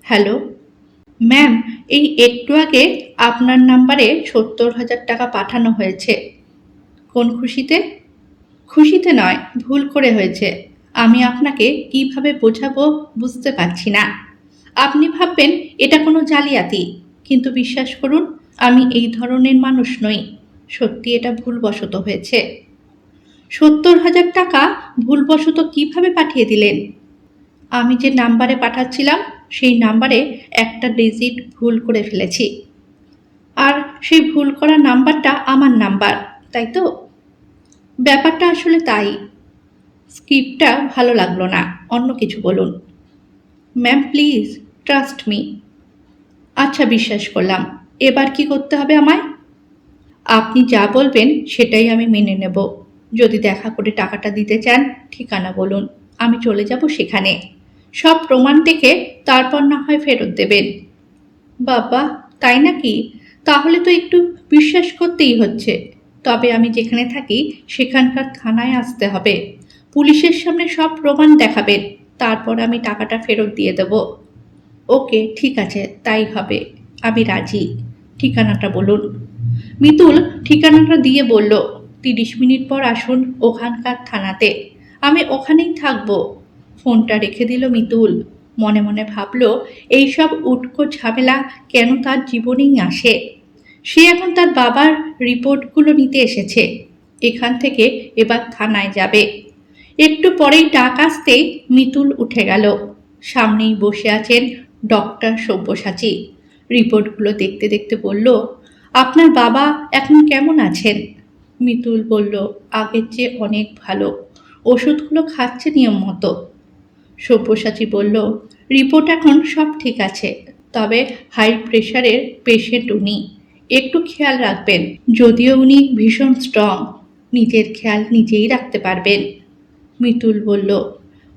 Hello ma'am, এই একটু আগে আপনার নাম্বারে ৭০,০০০ টাকা পাঠানো হয়েছে। কোন খুশিতে? খুশিতে নয়, ভুল করে হয়েছে। আমি আপনাকে কিভাবে বোঝাবো বুঝতে পারছি না। আপনি ভাববেন এটা কোনো জালিয়াতি, কিন্তু বিশ্বাস করুন, আমি এই ধরনের মানুষ নই। সত্যি এটা ভুলবশত হয়েছে। ৭০,০০০ টাকা ভুলবশত কিভাবে পাঠিয়ে দিলেন? আমি যে নাম্বারে পাঠাচ্ছিলাম সেই নাম্বারে একটা ডিজিট ভুল করে ফেলেছি। আর সেই ভুল করা নাম্বারটা আমার নাম্বার, তাই তো? ব্যাপারটা আসলে তাই। স্ক্রিপ্টটা ভালো লাগলো না, অন্য কিছু বলুন। Ma'am please, trust me. আচ্ছা, বিশ্বাস করলাম। এবার কি করতে হবে আমায়? আপনি যা বলবেন সেটাই আমি মেনে নেব। যদি দেখা করে টাকাটা দিতে চান, ঠিকানা বলুন, আমি চলে যাব সেখানে। সব প্রমাণ দেখে তারপর না হয় ফেরত দেবেন। বাবা, তাই নাকি? তাহলে তো একটু বিশ্বাস করতেই হচ্ছে। তবে আমি যেখানে থাকি সেখানকার থানায় আসতে হবে। পুলিশের সামনে সব প্রমাণ দেখাবেন, তারপর আমি টাকাটা ফেরত দিয়ে দেব। ওকে, ঠিক আছে, তাই হবে। আমি রাজি। ঠিকানাটা বলুন। মিতুল ঠিকানাটা দিয়ে বলল, ৩০ মিনিট পর আসুন ওখানকার থানাতে। আমি ওখানেই থাকবো। ফোনটা রেখে দিল মিতুল। মনে মনে ভাবল, এইসব উটকো ঝামেলা কেন তার জীবনেই আসে। সে এখন তার বাবার রিপোর্টগুলো নিতে এসেছে। এখান থেকে এবার থানায় যাবে। একটু পরেই ডাক আসতেই মিতুল উঠে গেল। সামনেই বসে আছেন ডক্টর সব্যসাচী। রিপোর্টগুলো দেখতে দেখতে বলল, আপনার বাবা এখন কেমন আছেন? মিতুল বলল, আগের চেয়ে অনেক ভালো। ওষুধগুলো খাচ্ছে নিয়ম মতো। সব্যসাচী বলল, রিপোর্ট এখন সব ঠিক আছে, তবে হাই প্রেশারের পেশেন্ট উনি। একটু খেয়াল রাখবেন। যদিও উনি ভীষণ স্ট্রং, নিজের খেয়াল নিজেই রাখতে পারবেন। মিতুল বলল,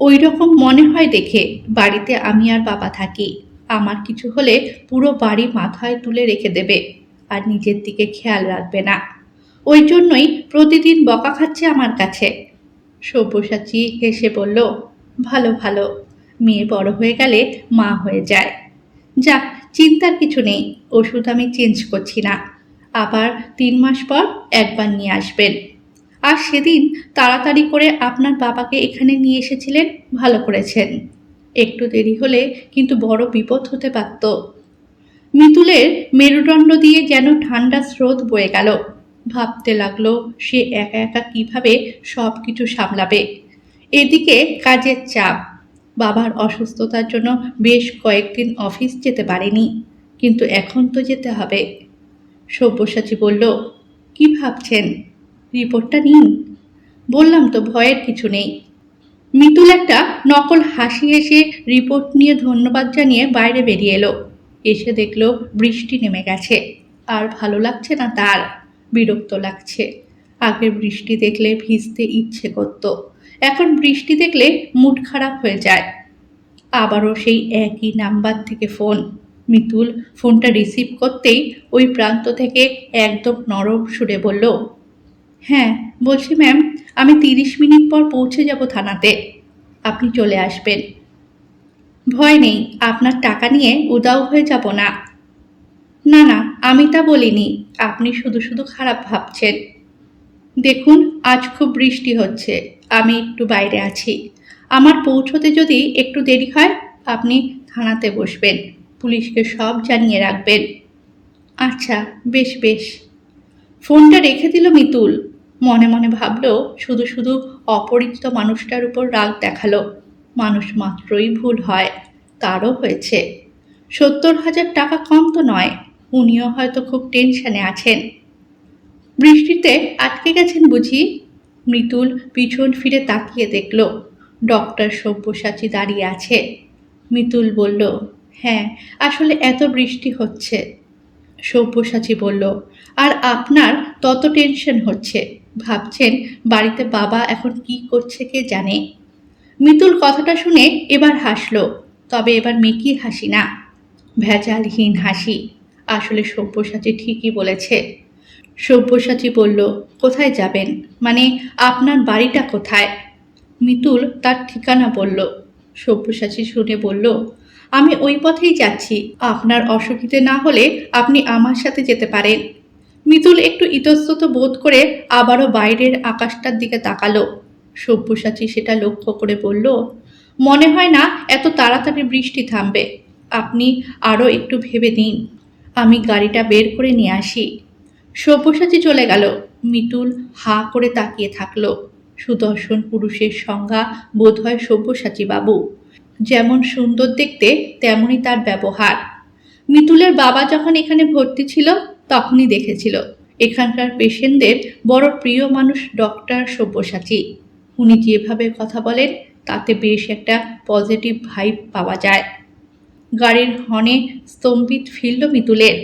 ওই রকম মনে হয় দেখে। বাড়িতে আমি আর বাবা থাকি। আমার কিছু হলে পুরো বাড়ি মাথায় তুলে রেখে দেবে, আর নিজের দিকে খেয়াল রাখবে না। ওই জন্যই প্রতিদিন বকা খাচ্ছে আমার কাছে। সব্যসাচী হেসে বলল, ভালো ভালো, মেয়ে বড় হয়ে গেলে মা হয়ে যায়। যাক, চিন্তার কিছু নেই। ওষুধ আমি চেঞ্জ করছি না। আবার ৩ মাস পর একবার নিয়ে আসবেন। আর সেদিন তাড়াতাড়ি করে আপনার বাবাকে এখানে নিয়ে এসেছিলেন, ভালো করেছেন। একটু দেরি হলে কিন্তু বড় বিপদ হতে পারত। মিতুলের মেরুদণ্ড দিয়ে যেন ঠান্ডা স্রোত বয়ে গেল। ভাবতে লাগলো, সে একা একা কিভাবে সব কিছু সামলাবে। এদিকে কাজের চাপ। বাবার অসুস্থতার জন্য বেশ কয়েকদিন অফিস যেতে পারেনি, কিন্তু এখন তো যেতে হবে। সব্যসাচী বলল, কি ভাবছেন? রিপোর্টটা নিন। বললাম তো, ভয়ের কিছু নেই। মিতুল একটা নকল হাসি হেসে রিপোর্ট নিয়ে ধন্যবাদ জানিয়ে বাইরে বেরিয়ে এলো। এসে দেখলো বৃষ্টি নেমে গেছে। আর ভালো লাগছে না তার, বিরক্ত লাগছে। আগে বৃষ্টি দেখলে ভিজতে ইচ্ছে করত, এখন বৃষ্টি দেখলে মুড খারাপ হয়ে যায়। আবারও সেই একই নাম্বার থেকে ফোন। মিতুল ফোনটা রিসিভ করতেই ওই প্রান্ত থেকে একদম নরম সুরে বলল, হ্যাঁ বলছি ম্যাম, আমি ৩০ মিনিট পর পৌঁছে যাব থানাতে। আপনি চলে আসবেন। ভয় নেই, আপনার টাকা নিয়ে উদাও হয়ে যাব না। না না, আমি তা বলিনি। আপনি শুধু শুধু খারাপ ভাবছেন। দেখুন, আজ খুব বৃষ্টি হচ্ছে। আমি একটু বাইরে আছি। আমার পৌঁছতে যদি একটু দেরি হয়, আপনি থানাতে বসবেন। পুলিশকে সব জানিয়ে রাখবেন। আচ্ছা, বেশ বেশ। ফোনটা রেখে দিল মিতুল। মনে মনে ভাবল, শুধু শুধু অপরিচিত মানুষটার উপর রাগ দেখালো। মানুষ মাত্রই ভুল হয়, তারও হয়েছে। ৭০,০০০ টাকা কম তো নয়। উনিও হয়তো খুব টেনশনে আছেন। বৃষ্টিতে আটকে গেছেন বুঝি? মৃতুল পিছন ফিরে তাকিয়ে দেখল ডক্টর সব্যসাচী দাঁড়িয়ে আছে। মিতুল বলল, হ্যাঁ, আসলে এত বৃষ্টি হচ্ছে। সব্যসাচী বলল, আর আপনার তত টেনশন হচ্ছে। ভাবছেন বাড়িতে বাবা এখন কি করছে কে জানে। মিতুল কথাটা শুনে এবার হাসল, তবে এবার মেকি হাসি না, ভেজালহীন হাসি। আসলে সব্যসাচী ঠিকই বলেছে। সব্যসাচী বলল, কোথায় যাবেন? মানে আপনার বাড়িটা কোথায়? মিতুল তার ঠিকানা বলল। সব্যসাচী শুনে বলল, আমি ওই পথেই যাচ্ছি। আপনার অসুবিধে না হলে আপনি আমার সাথে যেতে পারেন। মিতুল একটু ইতস্তত বোধ করে আবারও বাইরের আকাশটার দিকে তাকালো। সব্যসাচী সেটা লক্ষ্য করে বলল, মনে হয় না এত তাড়াতাড়ি বৃষ্টি থামবে। আপনি আরও একটু ভেবে নিন। আমি গাড়িটা বের করে নিয়ে আসি। সব্যসাচী চলে গেল। মিতুল হাঁ করে তাকিয়ে থাকলো। সুদর্শন পুরুষের সংজ্ঞা বোধহয় সব্যসাচী বাবু। যেমন সুন্দর দেখতে তেমনই তার ব্যবহার। মিতুলের বাবা যখন এখানে ভর্তি ছিল তখনই দেখেছিল এখানকার পেশেন্টদের বড় প্রিয় মানুষ ডক্টর সব্যসাচী। উনি যেভাবে কথা বলেন তাতে বেশ একটা পজিটিভ ভাইব পাওয়া যায়। গাড়ির হর্নে স্তম্ভিত ফিরল মিতুলের।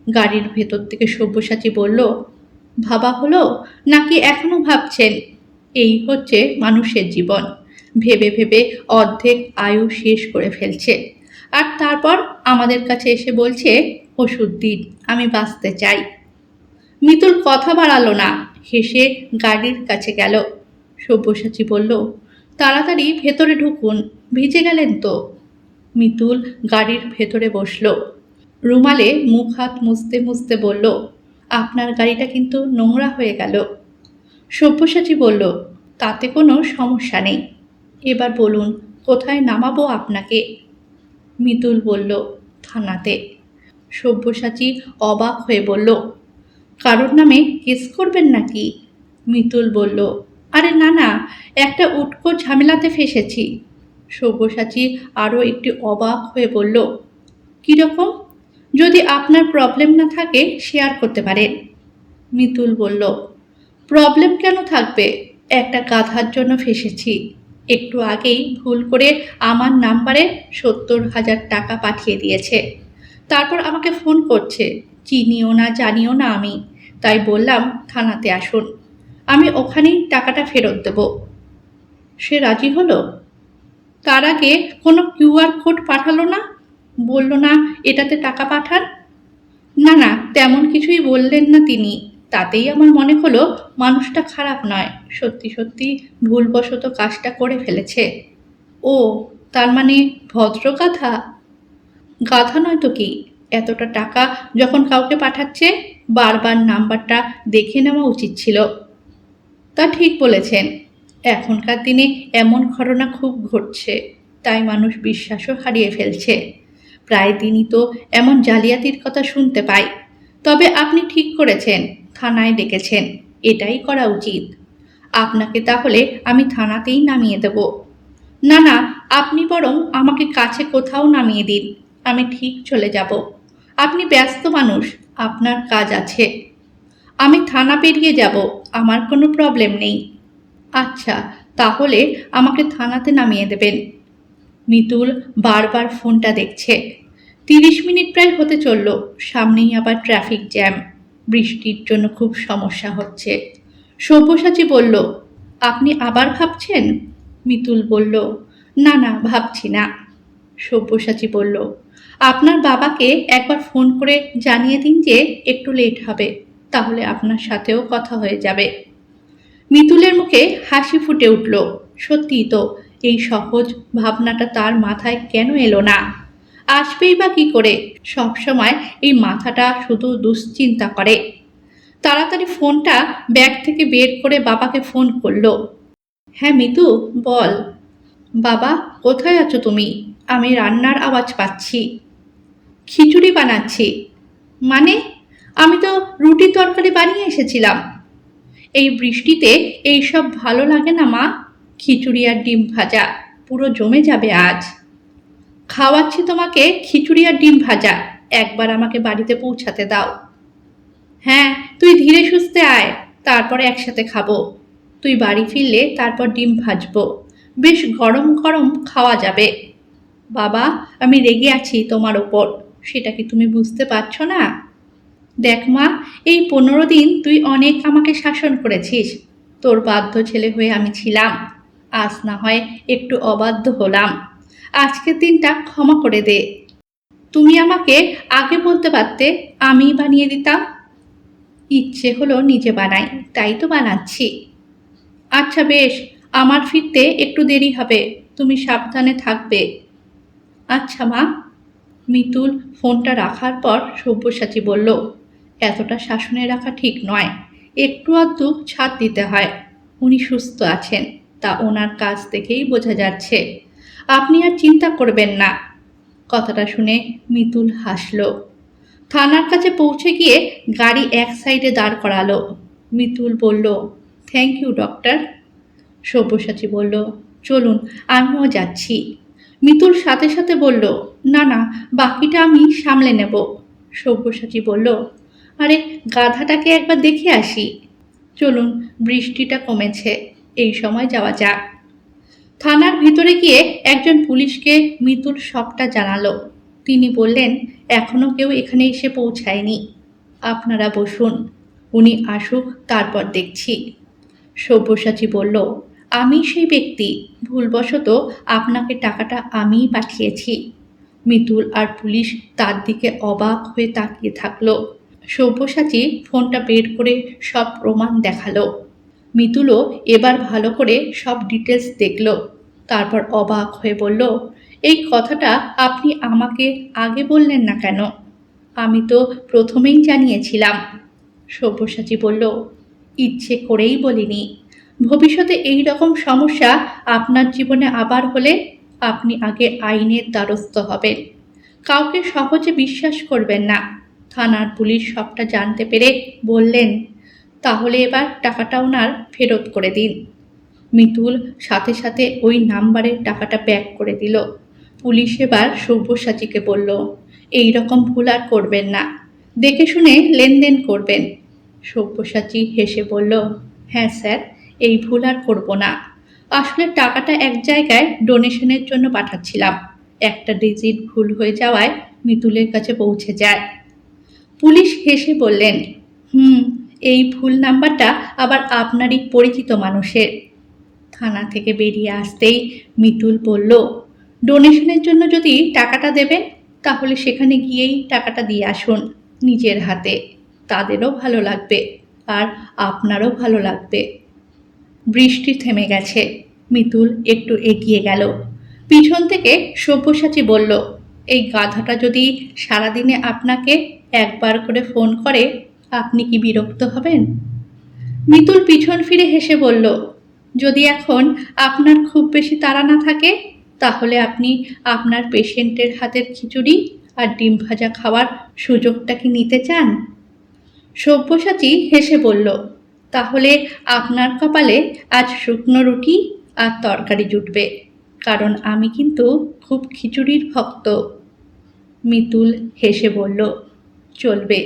গাড়ির ভেতর থেকে সব্যসাচী বলল, ভাবা হলো নাকি এখনো ভাবছেন? এই হচ্ছে মানুষের জীবন। ভেবে ভেবে অর্ধেক আয়ু শেষ করে ফেলছে, আর তারপর আমাদের কাছে এসে বলছে ওষুধ দিন, আমি বাঁচতে চাই। মিতুল কথা বাড়ালো না, হেসে গাড়ির কাছে গেল। সব্যসাচী বলল, তাড়াতাড়ি ভেতরে ঢুকুন, ভিজে গেলেন তো। মিতুল গাড়ির ভেতরে বসল। রুমালে মুখ হাত মুছতে মুছতে বলল, আপনার গাড়িটা কিন্তু নোংরা হয়ে গেল। সব্যসাচী বলল, তাতে কোনো সমস্যা নেই। এবার বলুন কোথায় নামাবো আপনাকে? মিতুল বলল, থানাতে। সব্যসাচী অবাক হয়ে বলল, কারোর নামে কেস করবেন নাকি? মিতুল বলল, আরে না না, একটা উটকো ঝামেলাতে ফেসেছি। সব্যসাচী আরও একটি অবাক হয়ে বলল, কীরকম? যদি আপনার প্রবলেম না থাকে শেয়ার করতে পারেন। মিতুল বলল, প্রবলেম কেন থাকবে? একটা গাধার জন্য ফেসেছি। একটু আগেই ভুল করে আমার নাম্বারে 70,000 টাকা পাঠিয়ে দিয়েছে। তারপর আমাকে ফোন করছে, চিনিও না জানিও না আমি। তাই বললাম থানাতে আসুন, আমি ওখানেই টাকাটা ফেরত দেব। সে রাজি হলো। তার আগে কোনো কিউআর কোড পাঠালো না, বলল না এটাতে টাকা পাঠান। না না, তেমন কিছুই বললেন না তিনি। তাতেই আমার মনে হলো মানুষটা খারাপ নয়, সত্যি সত্যি ভুলবশত কাজটা করে ফেলেছে। ও, তার মানে ভদ্র গাধা? গাধা নয় তো কি, এতটা টাকা যখন কাউকে পাঠাচ্ছে বারবার নাম্বারটা দেখে নেওয়া উচিত ছিল। তা ঠিক বলেছেন, এখনকার দিনে এমন ঘটনা খুব ঘটছে, তাই মানুষ বিশ্বাসও হারিয়ে ফেলছে। প্রায় দিনই তো এমন জালিয়াতির কথা শুনতে পাই। তবে আপনি ঠিক করেছেন, থানায় ডেকেছেন, এটাই করা উচিত। আপনাকে তাহলে আমি থানাতেই নামিয়ে দেব। না না, আপনি বরং আমাকে কাছে কোথাও নামিয়ে দিন, আমি ঠিক চলে যাব। আপনি ব্যস্ত মানুষ, আপনার কাজ আছে। আমি থানা পেরিয়ে যাব, আমার কোনো প্রবলেম নেই। আচ্ছা, তাহলে আমাকে থানাতে নামিয়ে দেবেন। মিতুল বারবার ফোনটা দেখছে। 30 মিনিট প্রায় হতে চলল, সামনেই আবার ট্রাফিক জ্যাম। বৃষ্টির জন্য খুব সমস্যা হচ্ছে। সব্যসাচী বলল, আপনি আবার ভাবছেন? মিতুল বলল, না না, ভাবছি না। সব্যসাচী বলল, আপনার বাবাকে একবার ফোন করে জানিয়ে দিন যে একটু লেট হবে, তাহলে আপনার সাথেও কথা হয়ে যাবে। মিতুলের মুখে হাসি ফুটে উঠল। সত্যিই তো, এই সহজ ভাবনাটা তার মাথায় কেন এলো না? আসবেই বা কি করে? সবসময় এই মাথাটা শুধু দুশ্চিন্তা করে। তাড়াতাড়ি ফোনটা ব্যাগ থেকে বের করে বাবাকে ফোন করলো। হ্যাঁ মিতু, বল। বাবা, কোথায় আছো তুমি? আমি রান্নার আওয়াজ পাচ্ছি। খিচুড়ি বানাচ্ছি। মানে? আমি তো রুটি তরকারি বানিয়ে এসেছিলাম। এই বৃষ্টিতে এইসব ভালো লাগে না মা। খিচুড়ি আর ডিম ভাজা পুরো জমে যাবে আজ। খাওয়াচ্ছি তোমাকে খিচুড়ি আর ডিম ভাজা, একবার আমাকে বাড়িতে পৌঁছাতে দাও। হ্যাঁ, তুই ধীরে সুস্থে আয়, তারপরে একসাথে খাবো। তুই বাড়ি ফিরলে তারপর ডিম ভাজবো, বেশ গরম গরম খাওয়া যাবে। বাবা, আমি রেগে আছি তোমার ওপর, সেটা কি তুমি বুঝতে পারছো না? দেখ মা, এই 15 দিন তুই অনেক আমাকে শাসন করেছিস। তোর বাধ্য ছেলে হয়ে আমি ছিলাম। আজ না হয় একটু অবাধ্য হলাম। আজকের দিনটা ক্ষমা করে দে। তুমি আমাকে আগে বলতে পারতে, আমিই বানিয়ে দিতাম। ইচ্ছে হলো নিজে বানাই, তাই তো বানাচ্ছি। আচ্ছা বেশ, আমার ফিরতে একটু দেরি হবে, তুমি সাবধানে থাকবে। আচ্ছা মা। মিতুল ফোনটা রাখার পর সব্যসাচী বলল, এতটা শাসনে রাখা ঠিক নয়, একটু আধটু ছাড় দিতে হয়। উনি সুস্থ আছেন, তা ওনার কাছ থেকেই বোঝা যাচ্ছে। আপনি আর চিন্তা করবেন না। কথাটা শুনে মিতুল হাসল। থানার কাছে পৌঁছে গিয়ে গাড়ি এক সাইডে দাঁড় করালো। মিতুল বলল, থ্যাংক ইউ ডক্টর। সব্যসাচী বলল, চলুন, আমিও যাচ্ছি। মিতুল সাথে সাথে বলল, না না, বাকিটা আমি সামলে নেব। সব্যসাচী বলল, আরে গাধাটাকে একবার দেখে আসি। চলুন, বৃষ্টিটা কমেছে, এই সময় যাওয়া যাক। থানার ভিতরে গিয়ে একজন পুলিশকে মিতুল সবটা জানালো। তিনি বললেন, এখনো কেউ এখানে এসে পৌঁছায়নি, আপনারা বসুন, উনি আসুক তারপর দেখছি। সব্যসাচী বলল, আমি সেই ব্যক্তি, ভুলবশত আপনাকে টাকাটা আমিই পাঠিয়েছি। মিতুল আর পুলিশ তার দিকে অবাক হয়ে তাকিয়ে থাকলো। সব্যসাচী ফোনটা বের করে সব প্রমাণ দেখালো। মিতুলও এবার ভালো করে সব ডিটেলস দেখল। তারপর অবাক হয়ে বলল, এই কথাটা আপনি আমাকে আগে বললেন না কেন? আমি তো প্রথমেই জানিয়েছিলাম। সব্যসাচী বলল, ইচ্ছে করেই বলিনি। ভবিষ্যতে এই রকম সমস্যা আপনার জীবনে আবার হলে আপনি আগে আইনের দ্বারস্থ হবেন। কাউকে সহজে বিশ্বাস করবেন না। থানার পুলিশ সবটা জানতে পেরে বললেন, তাহলে এবার টাকাটা ওনার ফেরত করে দিন। মিতুল সাথে সাথে ওই নাম্বারের টাকাটা ব্যাক করে দিল। পুলিশ এবার সব্যসাচীকে বলল, এই রকম ভুল আর করবেন না, দেখে শুনে লেনদেন করবেন। সব্যসাচী হেসে বলল, হ্যাঁ স্যার, এই ভুল আর করব না। আসলে টাকাটা এক জায়গায় ডোনেশনের জন্য পাঠাচ্ছিলাম, একটা ডিজিট ভুল হয়ে যাওয়ায় মিতুলের কাছে পৌঁছে যায়। পুলিশ হেসে বললেন, এই ভুল নাম্বারটা আবার আপনারই পরিচিত মানুষের। থানা থেকে বেরিয়ে আসতেই মিতুল বলল, ডোনেশনের জন্য যদি টাকাটা দেবেন তাহলে সেখানে গিয়েই টাকাটা দিয়ে আসুন নিজের হাতে, তাদেরও ভালো লাগবে আর আপনারও ভালো লাগবে। বৃষ্টি থেমে গেছে। মিতুল একটু এগিয়ে গেল। পিছন থেকে সব্যসাচী বলল, এই গাধাটা যদি সারাদিনে আপনাকে একবার করে ফোন করে আপনি কি বিরক্ত হবেন? মিতুল পিছন ফিরে হেসে বলল, যদি এখন আপনার খুব বেশি তাড়া না থাকে তাহলে আপনি আপনার পেশেন্টের হাতের খিচুড়ি আর ডিম ভাজা খাওয়ার সুযোগটা কি নিতে চান? সব্যসাচী হেসে বলল, তাহলে আপনার কপালে আজ শুকনো রুটি আর তরকারি জুটবে, কারণ আমি কিন্তু খুব খিচুড়ির ভক্ত। মিতুল হেসে বলল, চলবে।